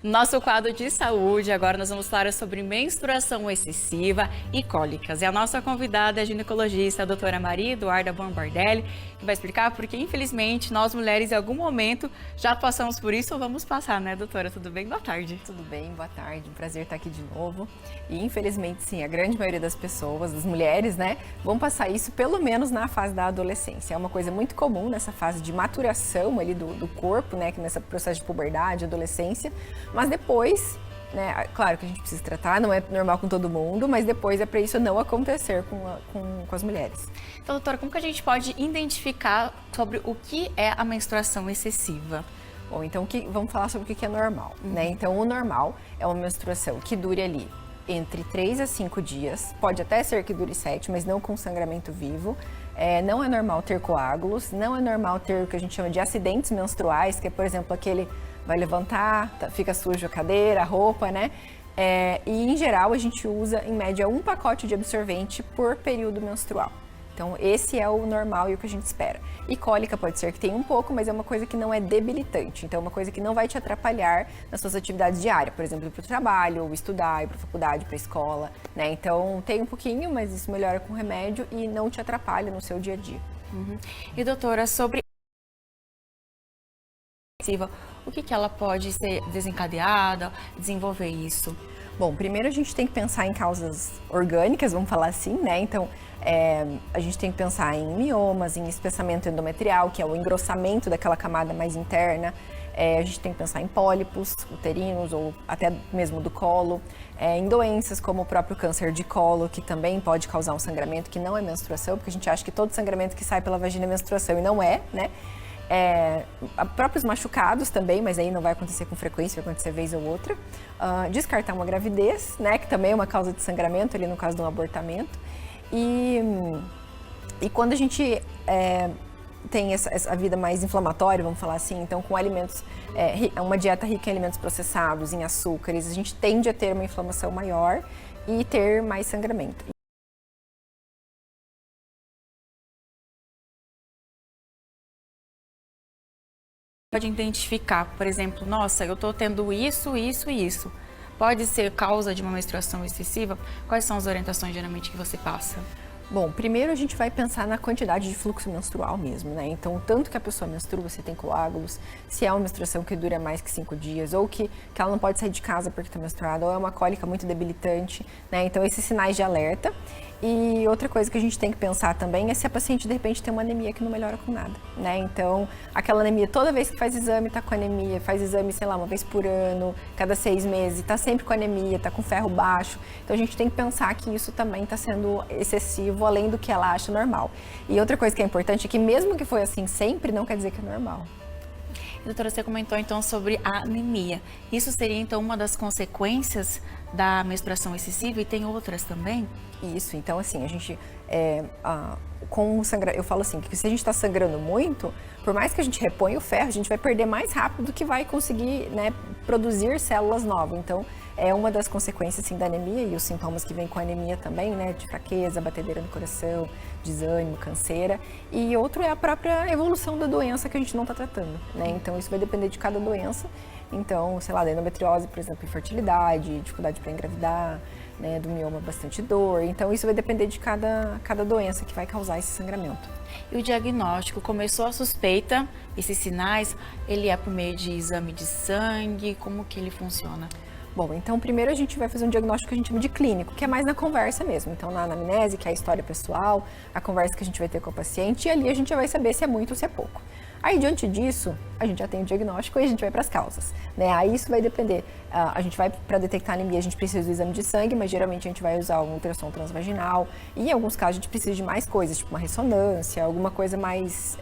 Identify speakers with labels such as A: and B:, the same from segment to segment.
A: Nosso quadro de saúde, agora nós vamos falar sobre menstruação excessiva e cólicas. E a nossa convidada é a ginecologista, a doutora Maria Eduarda Bombardelli, que vai explicar porque, infelizmente, nós mulheres, em algum momento, já passamos por isso ou vamos passar, né, doutora? Tudo bem? Boa tarde.
B: Tudo bem, boa tarde. Um prazer estar aqui de novo. E, infelizmente, sim, a grande maioria das pessoas, das mulheres, né, vão passar isso pelo menos na fase da adolescência. É uma coisa muito comum nessa fase de maturação ali do corpo, né, que nesse processo de puberdade, adolescência. Mas depois, né, claro que a gente precisa tratar, não é normal com todo mundo, mas depois é para isso não acontecer com as mulheres.
A: Então, doutora, como que a gente pode identificar sobre o que é a menstruação excessiva?
B: Bom, então vamos falar sobre o que é normal, né? Então, o normal é uma menstruação que dure ali entre 3 a 5 dias, pode até ser que dure 7, mas não com sangramento vivo. Não é normal ter coágulos, não é normal ter o que a gente chama de acidentes menstruais, que é, por exemplo, aquele vai levantar, fica sujo a cadeira, a roupa, né? E em geral a gente usa em média 1 pacote de absorvente por período menstrual. Então esse é o normal e o que a gente espera. E cólica pode ser que tenha um pouco, mas é uma coisa que não é debilitante. Então é uma coisa que não vai te atrapalhar nas suas atividades diárias, por exemplo, ir para o trabalho, ou estudar, ir para a faculdade, para a escola, né? Então tem um pouquinho, mas isso melhora com remédio e não te atrapalha no seu dia a dia.
A: E doutora, sobre o que ela pode ser desencadeada, desenvolver isso?
B: Bom, primeiro a gente tem que pensar em causas orgânicas, vamos falar assim, né? Então, a gente tem que pensar em miomas, em espessamento endometrial, que é o engrossamento daquela camada mais interna. A gente tem que pensar em pólipos uterinos ou até mesmo do colo, em doenças como o próprio câncer de colo, que também pode causar um sangramento que não é menstruação, porque a gente acha que todo sangramento que sai pela vagina é menstruação e não é, né? Próprios machucados também, mas aí não vai acontecer com frequência, vai acontecer vez ou outra. Descartar uma gravidez, né, que também é uma causa de sangramento, ali no caso de um abortamento. E quando a gente tem essa vida mais inflamatória, vamos falar assim, então com alimentos, uma dieta rica em alimentos processados, em açúcares, a gente tende a ter uma inflamação maior e ter mais sangramento.
A: Pode identificar, por exemplo, nossa, eu estou tendo isso, isso e isso. Pode ser causa de uma menstruação excessiva? Quais são as orientações geralmente que você passa?
B: Bom, primeiro a gente vai pensar na quantidade de fluxo menstrual mesmo, né? Então, tanto que a pessoa menstrua, se tem coágulos, se é uma menstruação que dura mais que 5 dias, ou que ela não pode sair de casa porque está menstruada, ou é uma cólica muito debilitante, né? Então, esses sinais de alerta. E outra coisa que a gente tem que pensar também é se a paciente, de repente, tem uma anemia que não melhora com nada, né? Então, aquela anemia, toda vez que faz exame, tá com anemia, faz exame, sei lá, uma vez por ano, cada 6 meses, tá sempre com anemia, tá com ferro baixo. Então, a gente tem que pensar que isso também tá sendo excessivo, além do que ela acha normal. E outra coisa que é importante é que mesmo que foi assim sempre, não quer dizer que é normal.
A: Doutora, você comentou então sobre a anemia. Isso seria então uma das consequências da menstruação excessiva e tem outras também?
B: Isso, então assim, a gente, com o sangra, eu falo assim, que se a gente está sangrando muito, por mais que a gente reponha o ferro, a gente vai perder mais rápido do que vai conseguir, né, produzir células novas. Então, é uma das consequências, assim, da anemia e os sintomas que vêm com a anemia também, né, de fraqueza, batedeira no coração, desânimo, canseira. E outro é a própria evolução da doença que a gente não está tratando, né, então isso vai depender de cada doença. Então, sei lá, da endometriose, por exemplo, infertilidade, dificuldade para engravidar, né, do mioma, bastante dor. Então, isso vai depender de cada doença que vai causar esse sangramento.
A: E o diagnóstico, começou a suspeita, esses sinais, ele é por meio de exame de sangue, como que ele funciona?
B: Bom, então primeiro a gente vai fazer um diagnóstico que a gente chama de clínico, que é mais na conversa mesmo. Então na anamnese, que é a história pessoal, a conversa que a gente vai ter com o paciente, e ali a gente já vai saber se é muito ou se é pouco. Aí diante disso, a gente já tem o diagnóstico e a gente vai para as causas, né? Aí isso vai depender, a gente vai para detectar anemia, a gente precisa do exame de sangue, mas geralmente a gente vai usar um ultrassom transvaginal, e em alguns casos a gente precisa de mais coisas, tipo uma ressonância, alguma coisa mais...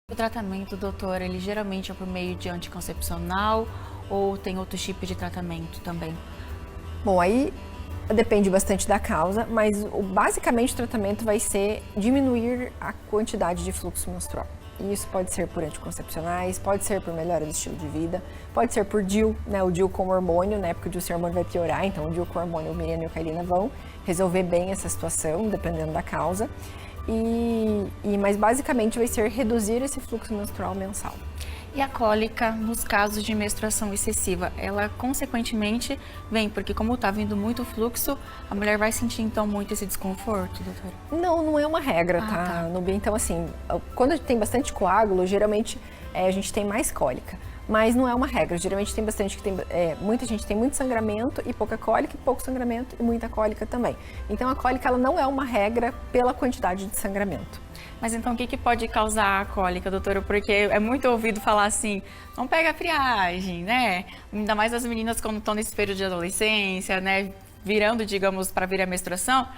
A: O tratamento, doutora, ele geralmente é por meio de anticoncepcional ou tem outro tipo de tratamento também?
B: Bom, aí depende bastante da causa, mas basicamente o tratamento vai ser diminuir a quantidade de fluxo menstrual. E isso pode ser por anticoncepcionais, pode ser por melhora do estilo de vida, pode ser por DIU, né, o DIU com hormônio, né, porque o DIU sem hormônio vai piorar, então o DIU com hormônio, o Mirena e o Mirena vão resolver bem essa situação, dependendo da causa. Mas basicamente vai ser reduzir esse fluxo menstrual mensal.
A: E a cólica, nos casos de menstruação excessiva, ela consequentemente vem, porque como está vindo muito fluxo, a mulher vai sentir então muito esse desconforto, doutora?
B: Não é uma regra, tá, Nubia? Então, assim, quando tem bastante coágulo, geralmente a gente tem mais cólica. Mas não é uma regra, geralmente tem bastante, muita gente tem muito sangramento e pouca cólica, e pouco sangramento e muita cólica também. Então a cólica ela não é uma regra pela quantidade de sangramento.
A: Mas então o que pode causar a cólica, doutora? Porque é muito ouvido falar assim, não pega a friagem, né? Ainda mais as meninas quando estão nesse período de adolescência, né? Virando, digamos, para vir a menstruação.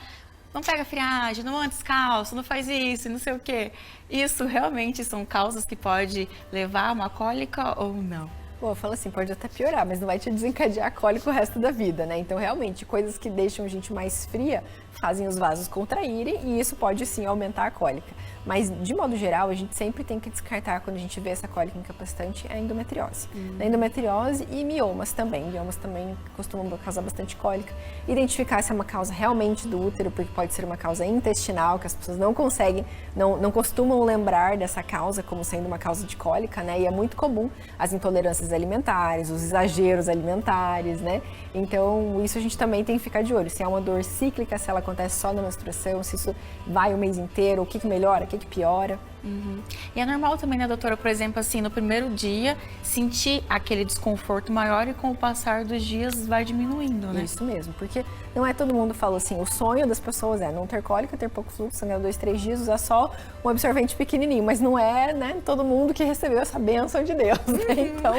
A: Não pega friagem, não anda descalço, não faz isso, não sei o quê. Isso realmente são causas que pode levar a uma cólica ou não?
B: Bom, eu falo assim, pode até piorar, mas não vai te desencadear a cólica o resto da vida, né? Então, realmente, coisas que deixam a gente mais fria fazem os vasos contraírem e isso pode, sim, aumentar a cólica. Mas, de modo geral, a gente sempre tem que descartar, quando a gente vê essa cólica incapacitante, a endometriose. A endometriose e miomas também. Miomas também costumam causar bastante cólica. Identificar se é uma causa realmente do útero, porque pode ser uma causa intestinal, que as pessoas não conseguem, não costumam lembrar dessa causa como sendo uma causa de cólica, né? E é muito comum as intolerâncias alimentares, os exageros alimentares, né? Então, isso a gente também tem que ficar de olho. Se é uma dor cíclica, se ela acontece só na menstruação, se isso vai o mês inteiro, o que melhora, o que piora.
A: E é normal também, né, doutora, por exemplo, assim, no primeiro dia, sentir aquele desconforto maior e com o passar dos dias vai diminuindo, né?
B: Isso mesmo, porque não é todo mundo falou assim, o sonho das pessoas é não ter cólica, ter pouco fluxo, sangrar 2, 3 dias, usar só um absorvente pequenininho, mas não é, né, todo mundo que recebeu essa bênção de Deus, né? Então,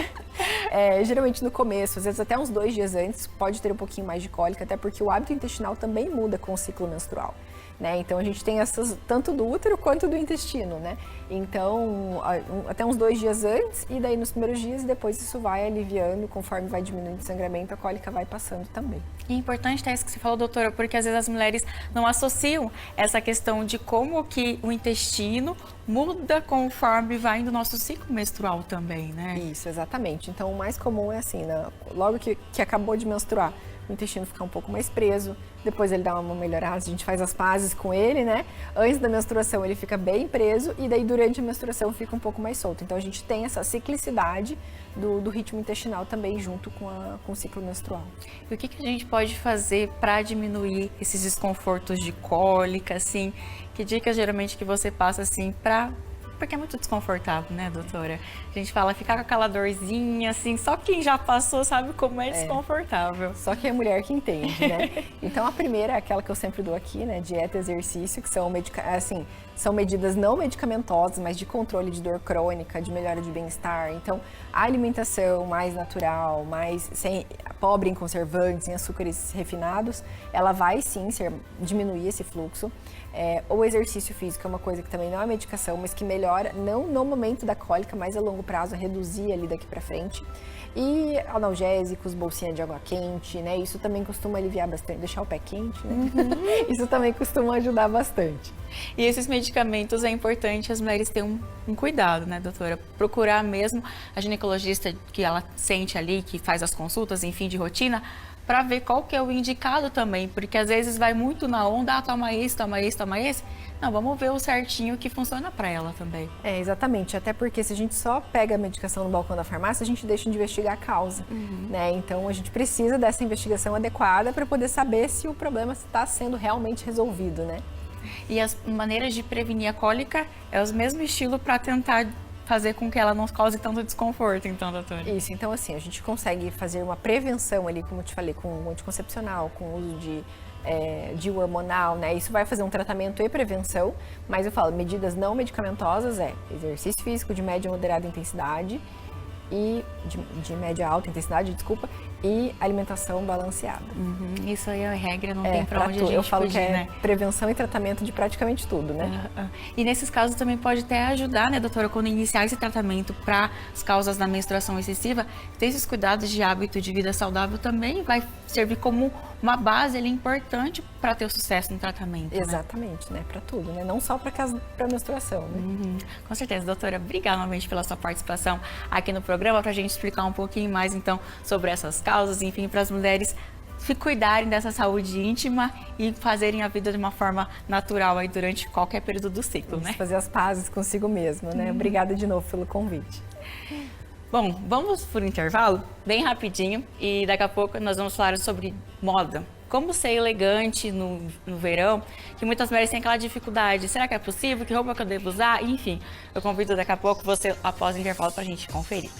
B: geralmente no começo, às vezes até uns 2 dias antes, pode ter um pouquinho mais de cólica, até porque o hábito intestinal também muda com o ciclo menstrual. Né? Então a gente tem essas tanto do útero quanto do intestino, né? Então até uns 2 dias antes e daí nos primeiros dias depois isso vai aliviando conforme vai diminuindo o sangramento, a cólica vai passando também.
A: E é importante ter isso que você falou, doutora, porque às vezes as mulheres não associam essa questão de como que o intestino muda conforme vai no nosso ciclo menstrual também, né?
B: Isso, exatamente. Então o mais comum é assim, né? Logo que acabou de menstruar, o intestino fica um pouco mais preso, depois ele dá uma melhorada, a gente faz as pazes com ele, né? Antes da menstruação ele fica bem preso e daí durante a menstruação fica um pouco mais solto. Então a gente tem essa ciclicidade do ritmo intestinal também junto com o ciclo menstrual.
A: E o que a gente pode fazer para diminuir esses desconfortos de cólica, assim? Que dicas geralmente que você passa, assim, porque é muito desconfortável, né, doutora? A gente fala ficar com aquela dorzinha, assim, só quem já passou sabe como é desconfortável.
B: Só que é mulher que entende, né? Então, a primeira é aquela que eu sempre dou aqui, né? Dieta e exercício, que são medidas não medicamentosas, mas de controle de dor crônica, de melhora de bem-estar. Então, a alimentação mais natural, pobre em conservantes, em açúcares refinados, ela vai sim diminuir esse fluxo. O exercício físico é uma coisa que também não é medicação, mas que melhora, não no momento da cólica, mas a longo prazo, a reduzir ali daqui pra frente. E analgésicos, bolsinha de água quente, né? Isso também costuma aliviar bastante, deixar o pé quente, né? Isso também costuma ajudar bastante.
A: E esses medicamentos é importante as mulheres terem um cuidado, né, doutora? Procurar mesmo a ginecologista que ela sente ali, que faz as consultas, enfim, de rotina, para ver qual que é o indicado também, porque às vezes vai muito na onda, toma esse, toma esse, toma esse. Não, vamos ver o certinho que funciona para ela também.
B: Exatamente, até porque se a gente só pega a medicação no balcão da farmácia, a gente deixa de investigar a causa, né? Então a gente precisa dessa investigação adequada para poder saber se o problema está sendo realmente resolvido, né?
A: E as maneiras de prevenir a cólica é o mesmo estilo para tentar fazer com que ela não cause tanto desconforto, então, doutora?
B: Isso, então assim, a gente consegue fazer uma prevenção ali, como eu te falei, com o anticoncepcional, com o uso de hormonal, né? Isso vai fazer um tratamento e prevenção, mas eu falo, medidas não medicamentosas exercício físico de média e moderada intensidade e de média alta intensidade, e alimentação balanceada.
A: Isso aí é a regra, não tem pra onde a gente
B: Eu falo
A: fugir,
B: que
A: né?
B: Prevenção e tratamento de praticamente tudo, né?
A: E nesses casos também pode até ajudar, né, doutora, quando iniciar esse tratamento para as causas da menstruação excessiva, ter esses cuidados de hábito de vida saudável também vai servir como uma base ali, importante para ter o sucesso no tratamento.
B: Exatamente, né? Para tudo, né? Não só para menstruação, né?
A: Com certeza, doutora. Obrigada novamente pela sua participação aqui no programa, para a gente explicar um pouquinho mais, então, sobre essas causas, enfim, para as mulheres se cuidarem dessa saúde íntima e fazerem a vida de uma forma natural aí durante qualquer período do ciclo,
B: Vamos
A: né?
B: fazer as pazes consigo mesmo, né? Obrigada de novo pelo convite.
A: Bom, vamos por um intervalo, bem rapidinho, e daqui a pouco nós vamos falar sobre moda. Como ser elegante no verão, que muitas mulheres têm aquela dificuldade. Será que é possível? Que roupa que eu devo usar? Enfim, eu convido daqui a pouco você após o intervalo para a gente conferir.